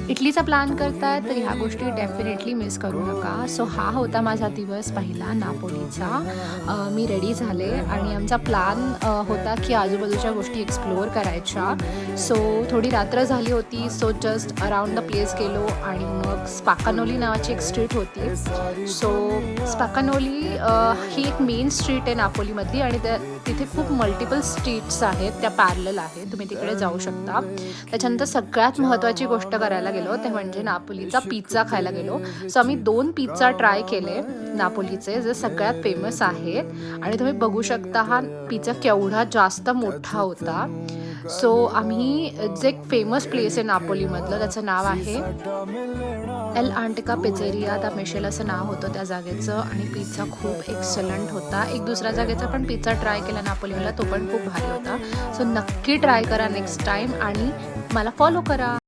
इटलीचा प्लॅन करताय तर ह्या गोष्टी डेफिनेटली मिस करू नका. सो हा होता माझा दिवस पहिला नापोलीचा. मी रेडी झाले आणि आमचा प्लॅन होता की आजूबाजूच्या गोष्टी एक्सप्लोअर करायच्या. सो थोडी रात्र झाली होती. So just around the place गेलो आणि मग स्पाकानोली नावाची एक स्ट्रीट होती. सो स्पाकानोली ही एक मेन स्ट्रीट आहे नापोलीमधली आणि तिथे खूप मल्टिपल स्ट्रीट्स आहेत, त्या पॅरलल आहेत, तुम्ही तिकडे जाऊ शकता. त्याच्यानंतर सगळ्यात महत्त्वाची गोष्ट करायला गेलो ते म्हणजे नापोलीचा पिझ्झा खायला गेलो. सो आम्ही 2 पिझ्झा ट्राय केले नापोलीचे, जे सगळ्यात फेमस आहेत आणि तुम्ही बघू शकता हा पिझ्झा केवढा जास्त मोठा होता. सो आम्ही जे एक फेमस प्लेस आहे नापोलीमधलं त्याचं नाव आहे एल आंटिका पिझेरिया दा मिशेल असं नाव होतं त्या जागेचं आणि पिझ्झा खूप एक्सलंट होता. एक दुसऱ्या जागेचा पण पिझ्झा ट्राय केला नापोलीला, तो पण खूप भारी होता. सो नक्की ट्राय करा नेक्स्ट टाईम आणि मला फॉलो करा.